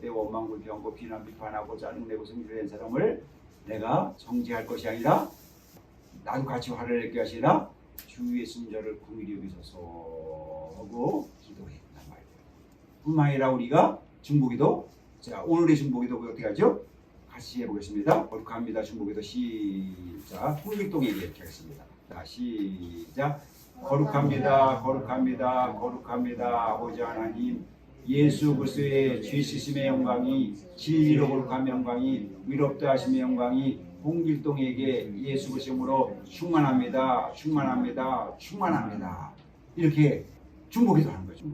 때 원망 불평하고 비난 비판하고 짜증내고 성질낸 사람을 내가 정죄할 것이 아니라 나도 같이 화를 낼 것이 아니라 주 예수님 저를 긍휼히 여기소서 하고 기도했단 말이에요. 뿐만 아니라 우리가 중보기도, 자 오늘의 중보기도 어떻게 하죠? 같이 해보겠습니다. 거룩합니다. 중보기도 시작. 홍길동에게 이렇게 하겠습니다. 자 시작. 거룩합니다. 거룩합니다. 거룩합니다. 아버지 하나님, 예수 그리스도의 죄 씻음의 영광이, 진리로 거룩한 영광이, 위롭다 하심의 영광이 홍길동에게 예수 그리스도로 충만합니다. 충만합니다. 충만합니다. 이렇게 중보기도 하는 거죠.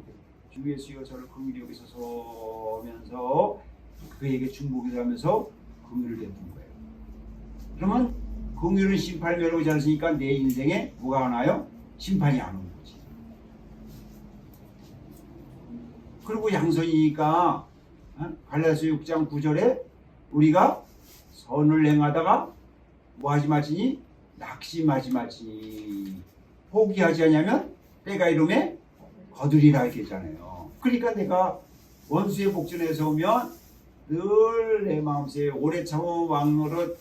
주 예수여 저를 긍휼히 여기소서 하면서 그에게 중보기도 하면서 긍휼을 베푼 거예요. 그러면 긍휼은 심판을 면하지 않으니까 내 인생에 뭐가 하나요? 심판이 안 오는 거지. 그리고 양선이니까 갈라디아서 6장 9절에 우리가 선을 행하다가 뭐하지 마치니? 낙심하지 마치니. 포기하지 않으면 때가 이름에 거두리라 이렇게 했잖아요. 그러니까 내가 원수의 복전에서 오면 늘 내 마음속에 오래 참은 왕노릇,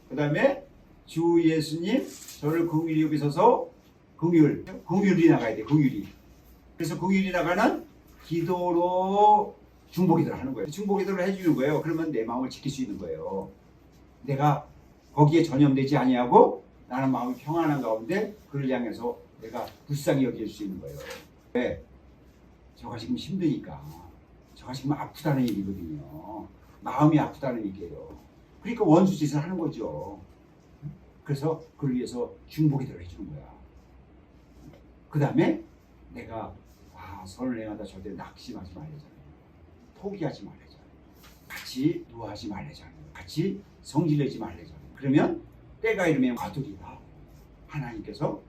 그 다음에 주 예수님 저를 긍휼히 여기소서, 긍휼이 나가야 돼. 긍휼이. 그래서 긍휼이 나가는 기도로 중보기도를 하는 거예요. 중보기도를 해주는 거예요. 그러면 내 마음을 지킬 수 있는 거예요. 내가 거기에 전염되지 아니하고 나는 마음이 평안한 가운데 그를 향해서 내가 불쌍히 여길 수 있는 거예요. 왜? 저가 지금 힘드니까. 저가 지금 아프다는 얘기거든요. 마음이 아프다는 얘기예요. 그러니까 원수 짓을 하는 거죠. 그래서 그를 위해서 중보기도를 해주는 거야. 그 다음에 내가 선을 행하다 절대 낙심하지 말래잖아요. 포기하지 말래잖아요. 같이 노하지 말래잖아요. 같이 성질내지 말래잖아요. 그러면 때가 이르면 거두리라. 하나님께서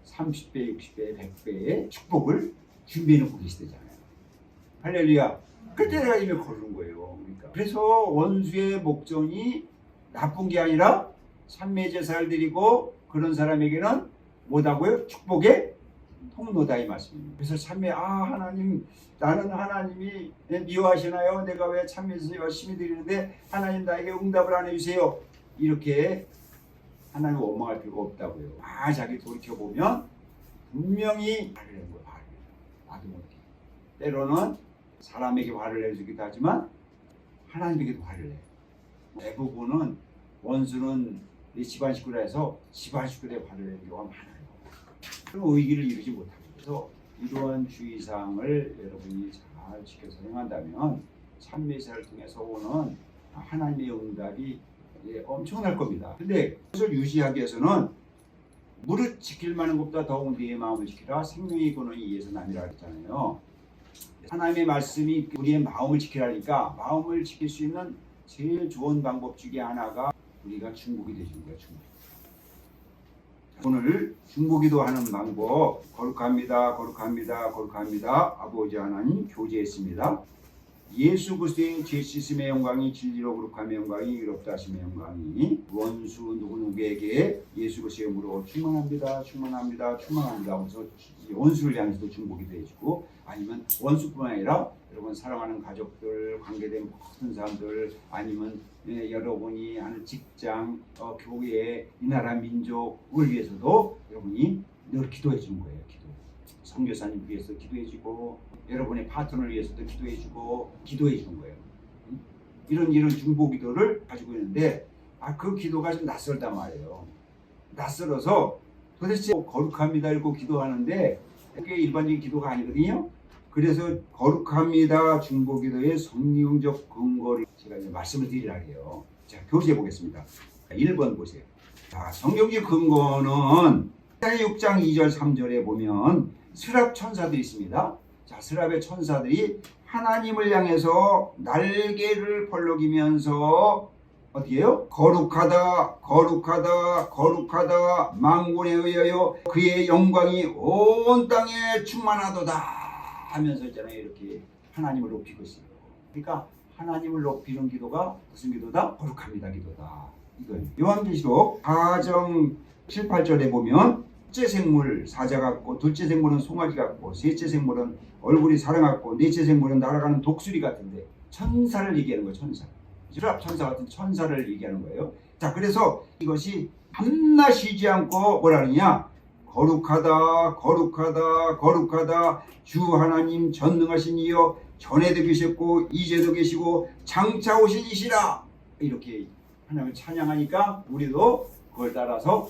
30배, 60배, 100배의 축복을 준비해 놓고 계시대잖아요. 할렐루야. 그 때가 이르면 거두는 거예요. 그러니까. 그래서 원수의 목전이 나쁜 게 아니라 삼매제사를 드리고 그런 사람에게는 뭐다고요? 축복의 통로다 이 말씀입니다. 그래서 참매 하나님, 나는 하나님이 미워하시나요? 내가 왜 참매제사 열심히 드리는데 하나님 나에게 응답을 안 해주세요. 이렇게 하나님 원망할 필요가 없다고요. 자기 돌이켜보면 분명히 화를 낸 거예요. 나도 모르게. 때로는 사람에게 화를 내주기도 하지만 하나님에게도 화를 내. 대부분은 원수는 내 집안 식구라 해서 집안 식구들의 화를 내는 경우가 많아요. 그럼 의기를 이루지 못하고. 그래서 이러한 주의사항을 여러분이 잘 지켜서 행한다면 참매사를 통해서 오는 하나님의 응답이 엄청날 겁니다. 근데 그것을 유지하기 위해서는 무릇 지킬 만한 것보다 더욱 네 마음을 지키라. 생명의 근원이 이에서 남이라 했잖아요. 하나님의 말씀이 우리의 마음을 지키라니까 마음을 지킬 수 있는 제일 좋은 방법 중에 하나가 우리가 중보기 되시는 거예요. 오늘 중보기도 하는 방법, 거룩합니다. 거룩합니다. 거룩합니다. 아버지 하나님 교제했습니다. 예수 그리스도의 죄 씻음의 영광이, 진리로 거룩함의 영광이, 위롭다 하심의 영광이 원수 누구에게 예수 그리스도의 이름으로 충만합니다. 충만합니다. 충만합니다. 그래서 원수를 향해서도 중보기도 해주고, 아니면 원수뿐만 아니라 여러분 사랑하는 가족들, 관계된 모든 사람들, 아니면 여러분이 하는 직장, 교회, 이 나라 민족을 위해서도 여러분이 늘 기도해 주는 거예요. 기도. 선교사님 위해서 기도해주고, 여러분의 파트너를 위해서도 기도해주고, 기도해주는 거예요. 이런 중보기도를 가지고 있는데, 그 기도가 좀 낯설단 말이에요. 낯설어서 도대체 거룩합니다 읽고 기도하는데 그게 일반적인 기도가 아니거든요. 그래서 거룩합니다 중보기도의 성경적 근거를 제가 이제 말씀을 드리려 해요. 자, 교시해 보겠습니다. 1번 보세요. 자, 성경적 근거는 6장 2절 3절에 보면 스랍 천사들이 있습니다. 자, 스랍의 천사들이 하나님을 향해서 날개를 벌럭이면서 어떻게 해요? 거룩하다, 거룩하다, 거룩하다, 만군에 의하여 그의 영광이 온 땅에 충만하도다 하면서 있잖아요. 이렇게 하나님을 높이고 있어요. 그러니까 하나님을 높이는 기도가 무슨 기도다? 거룩합니다 기도다. 이거예요. 요한계시록 4장 7, 8절에 보면 첫째 생물 사자 같고, 둘째 생물은 송아지 같고, 셋째 생물은 얼굴이 사람 같고, 넷째 생물은 날아가는 독수리 같은데, 천사를 얘기하는 거예요. 천사. 천사 같은 천사를 얘기하는 거예요. 자, 그래서 이것이 밤낮 쉬지 않고 뭐라 그러냐? 거룩하다, 거룩하다, 거룩하다. 주 하나님 전능하신 이여 전에도 계셨고 이제도 계시고 장차 오실 이시라. 이렇게 하나님을 찬양하니까 우리도 그걸 따라서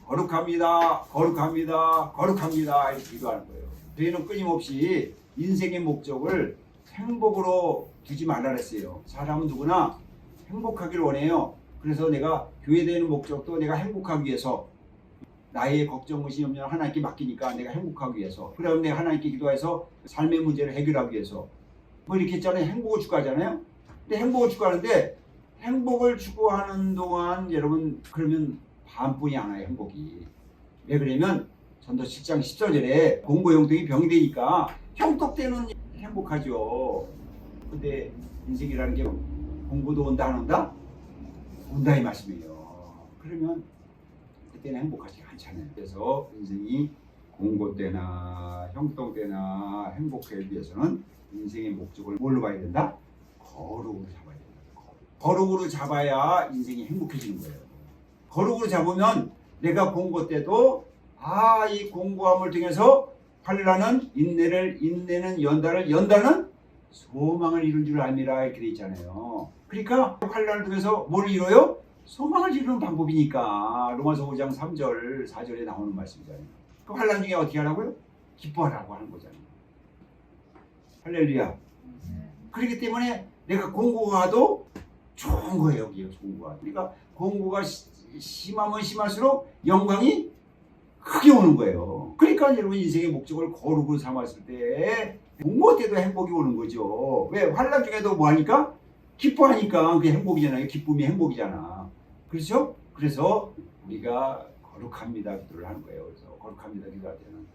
거룩합니다, 거룩합니다, 거룩합니다 이렇게 기도하는 거예요. 저희는 끊임없이 인생의 목적을 행복으로 두지 말라 그랬어요. 사람은 누구나 행복하기를 원해요. 그래서 내가 교회 다니는 목적도 내가 행복하기 위해서, 나의 걱정, 의심, 염려를 하나님께 맡기니까 내가 행복하기 위해서, 그다음에 내가 하나님께 기도해서 삶의 문제를 해결하기 위해서 뭐 이렇게 했잖아요. 행복을 추구하잖아요. 근데 행복을 추구하는데 행복을 추구하는 동안 여러분 그러면 반뿐이 안 와요. 행복이. 왜 그러냐면 전도 7장 14절에 공고 형통이 병이 되니까 형통 때는 행복하죠. 근데 인생이라는 게 공고도 온다 안 온다? 온다 이 말씀이에요. 그러면 그때는 행복하지 않잖아요. 그래서 인생이 공고 때나 형통 때나 행복하기 위해서는 인생의 목적을 뭘로 봐야 된다? 거룩으로 잡아야 된다. 거룩으로 잡아야 인생이 행복해지는 거예요. 거룩으로 잡으면 내가 공고 때도 이 공고함을 통해서 환난은 인내를, 인내는 연단을, 연단은 소망을 이룰 줄 압니다. 이렇게 돼 있잖아요. 그러니까 환난을 통해서 뭘 이뤄요? 소망을 이루는 방법이니까. 로마서 5장 3절 4절에 나오는 말씀이잖아요. 그 환난 중에 어떻게 하라고요? 기뻐하라고 하는 거잖아요. 할렐루야. 그렇기 때문에 내가 공고가도 좋은 거예요. 여기요, 공고가. 그러니까 공고가 심하면 심할수록 영광이 크게 오는 거예요. 그러니까 여러분 인생의 목적을 거룩으로 삼았을 때 공고 때도 행복이 오는 거죠. 왜? 환난 중에도 뭐 하니까? 기뻐하니까 그게 행복이잖아요. 기쁨이 행복이잖아. 그렇죠? 그래서 우리가 거룩합니다 기도를 하는 거예요. 그래서 거룩합니다 기도할 때는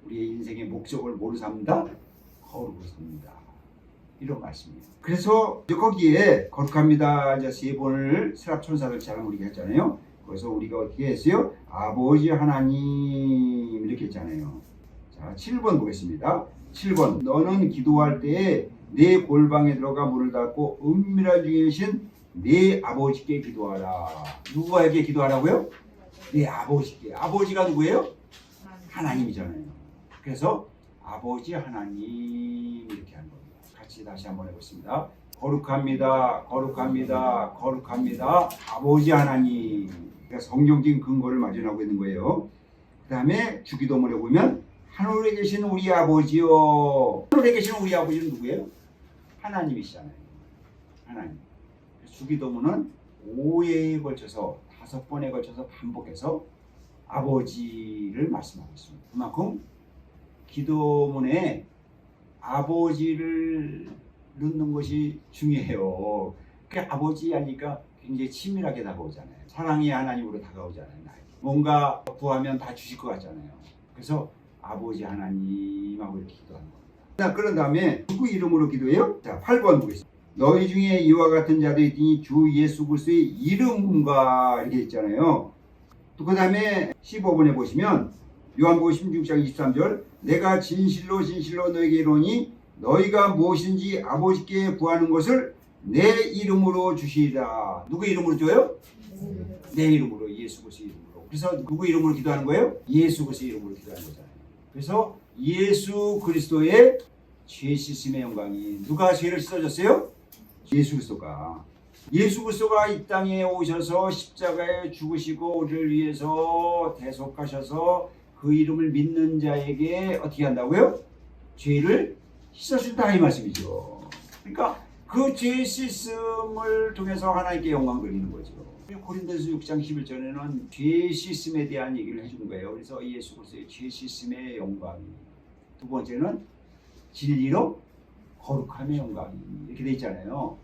우리의 인생의 목적을 뭐로 삼는다? 거룩으로 삼는다. 이런 말씀이에요. 그래서 거기에 거룩합니다 이제 3번을 세랍 천사들처럼 우리가 했잖아요. 그래서 우리가 어떻게 했어요? 아버지 하나님 이렇게 했잖아요. 자, 7번 보겠습니다. 7번. 너는 기도할 때에 내 골방에 들어가 문을 닫고 은밀한 중에 계신 내 아버지께 기도하라. 누구에게 기도하라고요? 내 아버지께. 아버지가 누구예요? 하나님이잖아요. 그래서 아버지 하나님 이렇게 하는 겁니다. 같이 다시 한번 해보겠습니다. 거룩합니다, 거룩합니다, 거룩합니다. 아버지 하나님. 그러니까 성경적인 근거를 마련하고 있는 거예요. 그 다음에 주기도문에 보면 하늘에 계신 우리 아버지요. 하늘에 계신 우리 아버지는 누구예요? 하나님이시잖아요. 하나님. 주기도문은 5회에 걸쳐서 5번에 걸쳐서 반복해서 아버지를 말씀하고 있습니다. 그만큼 기도문에 아버지를 넣는 것이 중요해요. 그 아버지 하니까 굉장히 친밀하게 다가오잖아요. 사랑의 하나님으로 다가오잖아요. 뭔가 구하면 다 주실 것 같잖아요. 그래서 아버지 하나님하고 이렇게 기도하는 겁니다. 자, 그런 다음에 누구 이름으로 기도해요? 자, 8번 보겠습니다. 너희 중에 이와 같은 자도 있으니 주 예수 그리스도의 이름과 이렇게 있잖아요. 또 그 다음에 15번에 보시면 요한복음 16장 23절 내가 진실로 진실로 너에게 이르노니 너희가 무엇인지 아버지께 구하는 것을 내 이름으로 주시리라. 누구 이름으로 줘요? 내 이름으로, 예수 그리스도 이름으로. 그래서 누구 이름으로 기도하는 거예요? 예수 그리스도 이름으로 기도하는 거잖아요. 그래서 예수 그리스도의 죄 씻음의 영광이, 누가 죄를 씻어줬어요? 예수 그리스도가. 예수 그리스도가 이 땅에 오셔서 십자가에 죽으시고 우리를 위해서 대속하셔서 그 이름을 믿는 자에게 어떻게 한다고요? 죄를 씻어준다 이 말씀이죠. 그러니까 그 죄 씻음을 통해서 하나님께 영광 돌리는 거죠. 고린도서 6장 11절에는 죄 씻음에 대한 얘기를 해준 거예요. 그래서 예수 그리스도의 죄 씻음의 영광이. 두 번째는 진리로 거룩함의 영광이. 이렇게 돼 있잖아요.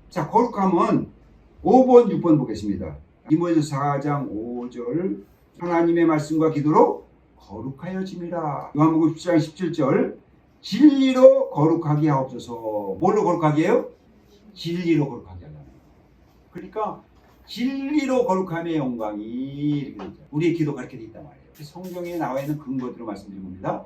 자, 거룩함은 5번, 6번 보겠습니다. 디모데서 4장 5절 하나님의 말씀과 기도로 거룩하여짐이라. 요한복음 10장 17절 진리로 거룩하게 하옵소서. 뭘로 거룩하게 해요? 진리로 거룩하게 하잖아요. 그러니까 진리로 거룩함의 영광이 이렇게 되죠. 우리의 기도가 이렇게 돼 있단 말이에요. 성경에 나와 있는 근거들을 말씀드린 겁니다.